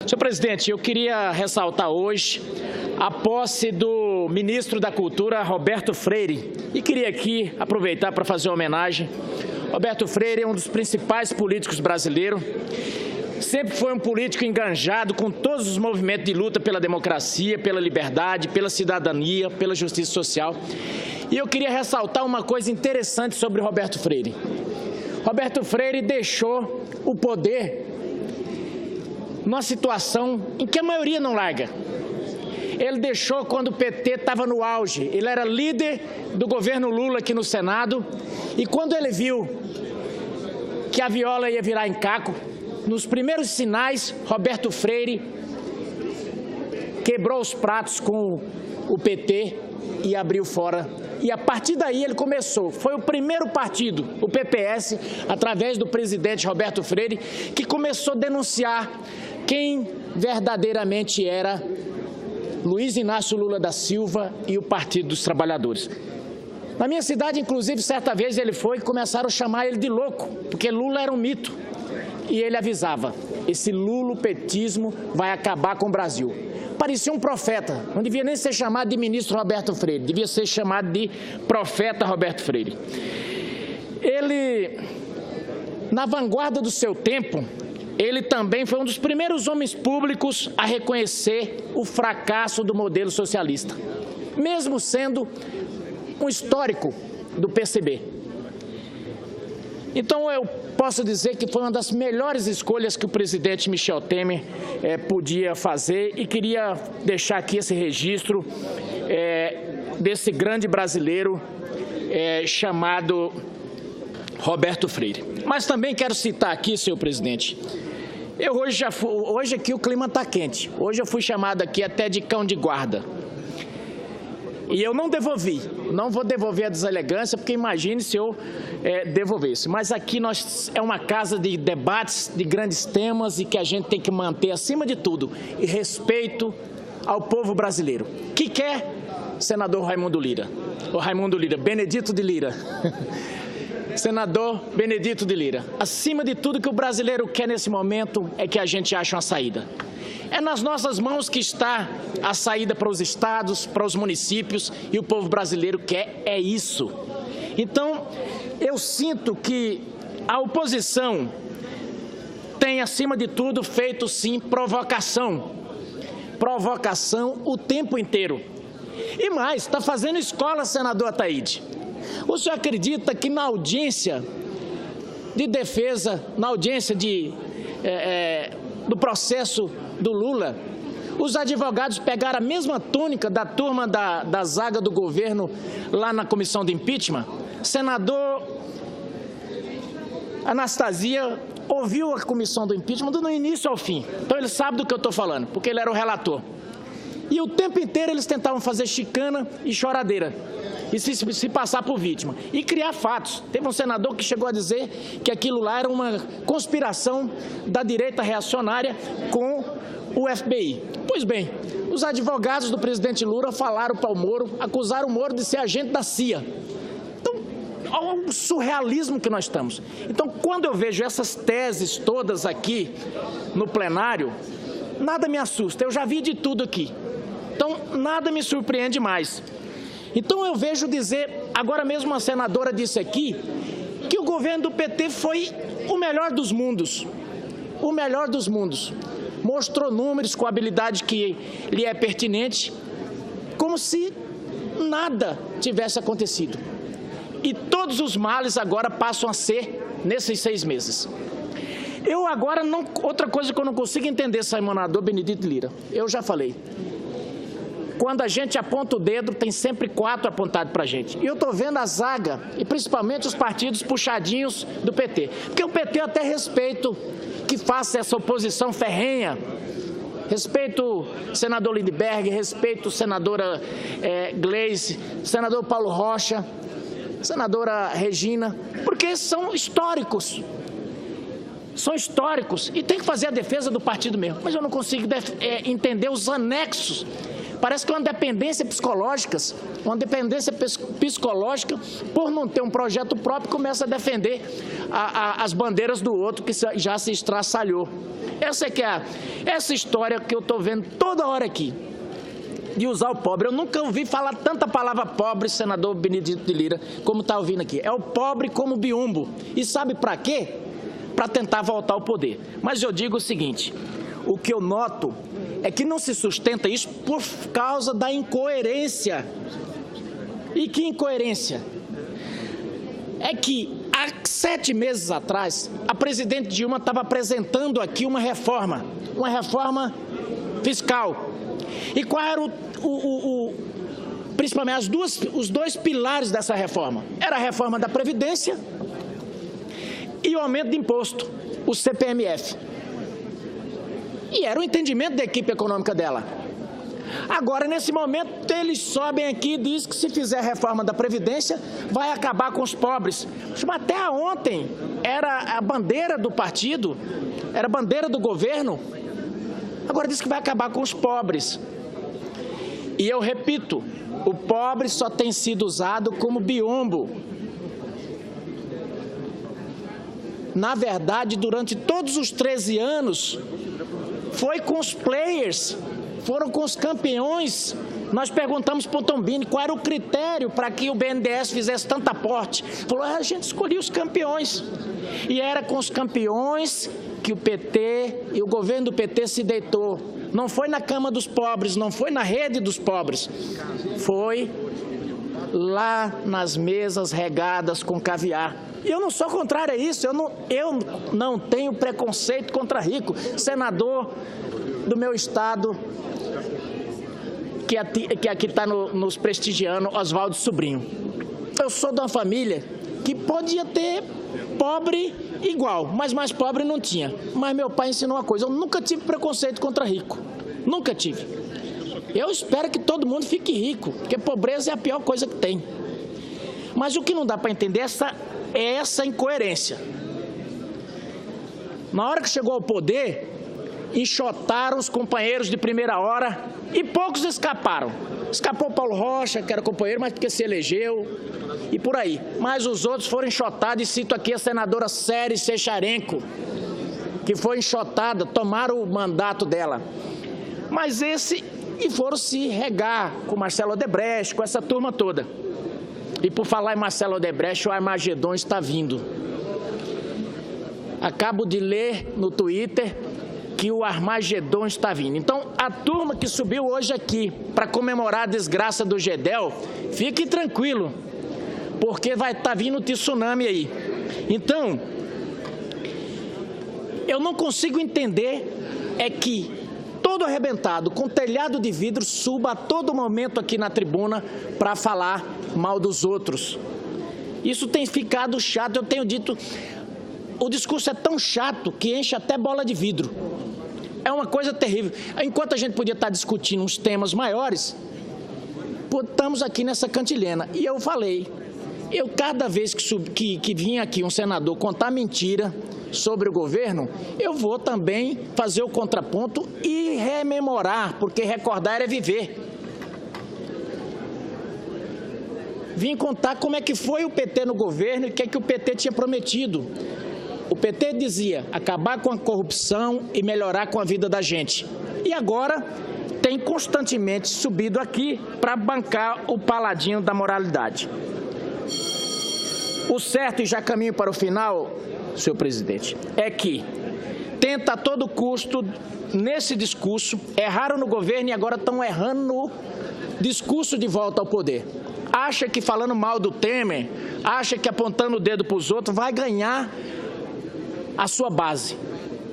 Senhor presidente, eu queria ressaltar hoje a posse do ministro da Cultura, Roberto Freire, e queria aqui aproveitar para fazer uma homenagem. Roberto Freire é um dos principais políticos brasileiros, sempre foi um político enganjado com todos os movimentos de luta pela democracia, pela liberdade, pela cidadania, pela justiça social. E eu queria ressaltar uma coisa interessante sobre Roberto Freire. Roberto Freire deixou o poder numa situação em que a maioria não larga. Ele deixou quando o PT estava no auge. Ele era líder do governo Lula aqui no Senado. E quando ele viu que a viola ia virar em caco, nos primeiros sinais, Roberto Freire quebrou os pratos com o PT e abriu fora. E a partir daí ele começou. Foi o primeiro partido, o PPS, através do presidente Roberto Freire, que começou a denunciar quem verdadeiramente era Luiz Inácio Lula da Silva e o Partido dos Trabalhadores. Na minha cidade, inclusive, certa vez ele foi e começaram a chamar ele de louco, porque Lula era um mito. E ele avisava, esse lulopetismo vai acabar com o Brasil. Parecia um profeta, não devia nem ser chamado de ministro Roberto Freire, devia ser chamado de profeta Roberto Freire. Ele, na vanguarda do seu tempo, ele também foi um dos primeiros homens públicos a reconhecer o fracasso do modelo socialista, mesmo sendo um histórico do PCB. Então, eu posso dizer que foi uma das melhores escolhas que o presidente Michel Temer podia fazer e queria deixar aqui esse registro desse grande brasileiro chamado Roberto Freire. Mas também quero citar aqui, senhor presidente, hoje aqui o clima está quente. Hoje eu fui chamado aqui até de cão de guarda. E eu não devolvi, não vou devolver a deselegância, porque imagine se eu devolvesse. Mas aqui é uma casa de debates, de grandes temas e que a gente tem que manter, acima de tudo, e respeito ao povo brasileiro. Que quer, senador Raimundo Lira, Benedito de Lira, senador Benedito de Lira, acima de tudo que o brasileiro quer nesse momento é que a gente ache uma saída. É nas nossas mãos que está a saída para os estados, para os municípios, e o povo brasileiro quer isso. Então, eu sinto que a oposição tem, acima de tudo, feito, sim, provocação. Provocação o tempo inteiro. E mais, está fazendo escola, senador Ataíde. O senhor acredita que na audiência de defesa, na audiência do processo do Lula, os advogados pegaram a mesma tônica da turma da zaga do governo lá na comissão de impeachment? Senador Anastasia ouviu a comissão do impeachment do início ao fim, então ele sabe do que eu estou falando, porque ele era o relator. E o tempo inteiro eles tentavam fazer chicana e choradeira, e se passar por vítima, e criar fatos. Teve um senador que chegou a dizer que aquilo lá era uma conspiração da direita reacionária com o FBI. Pois bem, os advogados do presidente Lula falaram para o Moro, acusaram o Moro de ser agente da CIA. Então, olha o surrealismo que nós estamos. Então, quando eu vejo essas teses todas aqui no plenário, nada me assusta, eu já vi de tudo aqui. Então, nada me surpreende mais. Então, eu vejo dizer, agora mesmo uma senadora disse aqui, que o governo do PT foi o melhor dos mundos. O melhor dos mundos. Mostrou números com a habilidade que lhe é pertinente, como se nada tivesse acontecido. E todos os males agora passam a ser nesses 6 meses. Eu agora, outra coisa que eu não consigo entender, senador Benedito Lira, eu já falei. Quando a gente aponta o dedo, tem sempre 4 apontados para a gente. E eu estou vendo a zaga, e principalmente os partidos puxadinhos do PT. Porque o PT eu até respeito que faça essa oposição ferrenha. Respeito o senador Lindbergh, respeito a senadora Gleisi, senador Paulo Rocha, senadora Regina, porque são históricos. São históricos e tem que fazer a defesa do partido mesmo. Mas eu não consigo entender os anexos Parece que é uma dependência psicológica, por não ter um projeto próprio, começa a defender as bandeiras do outro que já se estraçalhou. Essa história que eu estou vendo toda hora aqui, de usar o pobre. Eu nunca ouvi falar tanta palavra pobre, senador Benedito de Lira, como está ouvindo aqui. É o pobre como biumbo. E sabe para quê? Para tentar voltar ao poder. Mas eu digo o seguinte, o que eu noto é que não se sustenta isso por causa da incoerência. E que incoerência? É que há 7 meses atrás, a presidente Dilma estava apresentando aqui uma reforma fiscal. E qual era principalmente os dois pilares dessa reforma? Era a reforma da Previdência e o aumento de imposto, o CPMF. E era o entendimento da equipe econômica dela. Agora, nesse momento, eles sobem aqui e dizem que se fizer a reforma da Previdência, vai acabar com os pobres. Mas até ontem era a bandeira do partido, era a bandeira do governo. Agora diz que vai acabar com os pobres. E eu repito, o pobre só tem sido usado como biombo. Na verdade, durante todos os 13 anos, foi com os players, foram com os campeões. Nós perguntamos para o Tombini qual era o critério para que o BNDES fizesse tanto aporte. Falou, a gente escolhia os campeões. E era com os campeões que o PT e o governo do PT se deitou. Não foi na cama dos pobres, não foi na rede dos pobres. Foi lá nas mesas regadas com caviar. E eu não sou contrário a isso, eu não tenho preconceito contra rico. Senador do meu estado, que aqui está nos prestigiando, Oswaldo Sobrinho. Eu sou de uma família que podia ter pobre igual, mas mais pobre não tinha. Mas meu pai ensinou uma coisa, eu nunca tive preconceito contra rico. Nunca tive. Eu espero que todo mundo fique rico, porque pobreza é a pior coisa que tem. Mas o que não dá para entender é essa incoerência. Na hora que chegou ao poder, enxotaram os companheiros de primeira hora e poucos escaparam. Escapou Paulo Rocha, que era companheiro, mas porque se elegeu, e por aí. Mas os outros foram enxotados, e cito aqui a senadora Séries Secharenko, que foi enxotada, tomaram o mandato dela. Mas e foram se regar com Marcelo Odebrecht, com essa turma toda. E por falar em Marcelo Odebrecht, o Armagedon está vindo. Acabo de ler no Twitter que o Armagedon está vindo. Então, a turma que subiu hoje aqui para comemorar a desgraça do Gedel, fique tranquilo, porque vai estar vindo o tsunami aí. Então, eu não consigo entender que todo arrebentado, com telhado de vidro, suba a todo momento aqui na tribuna para falar mal dos outros. Isso tem ficado chato, eu tenho dito, o discurso é tão chato que enche até bola de vidro. É uma coisa terrível. Enquanto a gente podia estar discutindo uns temas maiores, estamos aqui nessa cantilena. E eu falei, cada vez que vinha aqui um senador contar mentira sobre o governo, eu vou também fazer o contraponto e rememorar, porque recordar é viver. Vim contar como é que foi o PT no governo e o que o PT tinha prometido. O PT dizia acabar com a corrupção e melhorar com a vida da gente. E agora tem constantemente subido aqui para bancar o paladino da moralidade. O certo, e já caminho para o final, senhor presidente, é que tenta a todo custo, nesse discurso, erraram no governo e agora estão errando no discurso de volta ao poder. Acha que falando mal do Temer, acha que apontando o dedo para os outros vai ganhar a sua base.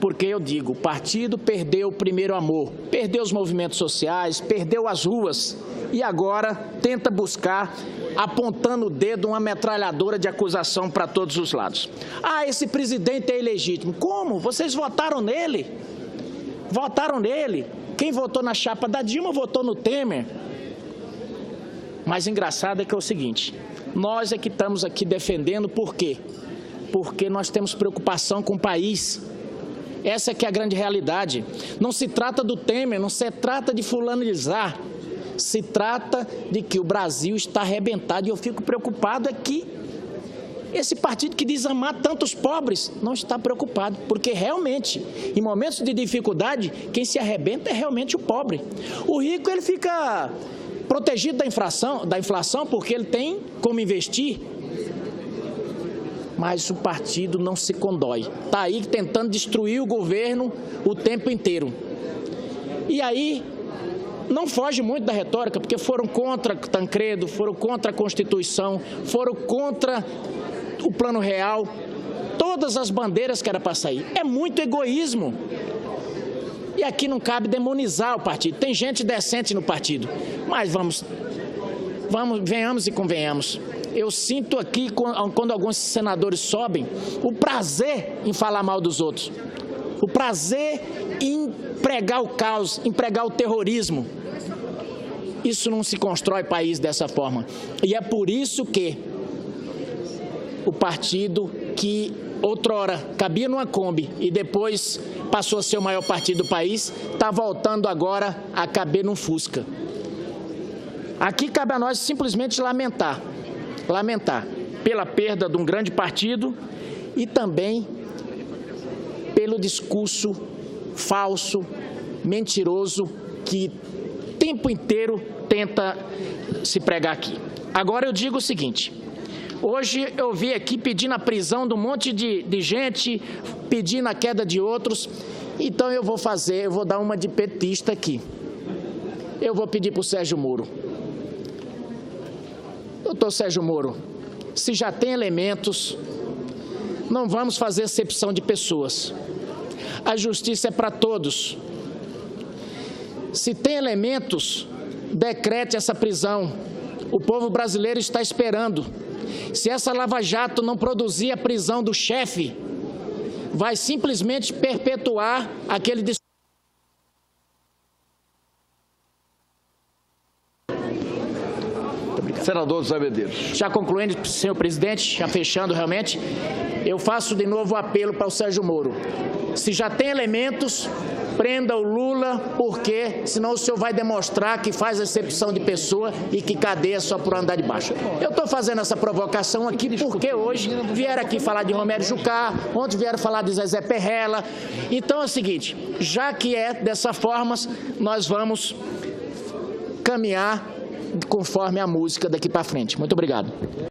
Porque eu digo, o partido perdeu o primeiro amor, perdeu os movimentos sociais, perdeu as ruas e agora tenta buscar, apontando o dedo, uma metralhadora de acusação para todos os lados. Ah, esse presidente é ilegítimo. Como? Vocês votaram nele? Votaram nele. Quem votou na chapa da Dilma votou no Temer. Mas engraçado é que é o seguinte, nós é que estamos aqui defendendo, por quê? Porque nós temos preocupação com o país. Essa é que é a grande realidade. Não se trata do Temer, não se trata de fulanizar. Se trata de que o Brasil está arrebentado e eu fico preocupado é que esse partido que diz amar tantos pobres não está preocupado, porque realmente, em momentos de dificuldade, quem se arrebenta é realmente o pobre. O rico, ele fica protegido da inflação porque ele tem como investir, mas o partido não se condói. Está aí tentando destruir o governo o tempo inteiro. E aí, não foge muito da retórica, porque foram contra Tancredo, foram contra a Constituição, foram contra o Plano Real, todas as bandeiras que era para sair. É muito egoísmo. E aqui não cabe demonizar o partido. Tem gente decente no partido, mas venhamos e convenhamos. Eu sinto aqui, quando alguns senadores sobem, o prazer em falar mal dos outros, o prazer em pregar o caos, em pregar o terrorismo. Isso não se constrói país dessa forma. E é por isso que o partido que outrora cabia numa Kombi e depois passou a ser o maior partido do país, está voltando agora a caber num Fusca. Aqui cabe a nós simplesmente lamentar pela perda de um grande partido e também pelo discurso falso, mentiroso, que o tempo inteiro tenta se pregar aqui. Agora eu digo o seguinte: hoje eu vi aqui pedindo a prisão de um monte de gente, pedindo a queda de outros, então eu vou dar uma de petista aqui. Eu vou pedir para o Sérgio Moro. Doutor Sérgio Moro, se já tem elementos, não vamos fazer acepção de pessoas. A justiça é para todos. Se tem elementos, decrete essa prisão. O povo brasileiro está esperando. Se essa Lava Jato não produzir a prisão do chefe, vai simplesmente perpetuar aquele discurso. Senador José Medeiros. Já concluindo, senhor presidente, já fechando realmente, eu faço de novo o apelo para o Sérgio Moro. Se já tem elementos, prenda o Lula, porque senão o senhor vai demonstrar que faz acepção de pessoa e que cadeia só por andar de baixo. Eu estou fazendo essa provocação aqui porque hoje vieram aqui falar de Romero Jucá, ontem vieram falar de Zezé Perrella. Então é o seguinte, já que é dessa forma, nós vamos caminhar conforme a música daqui para frente. Muito obrigado.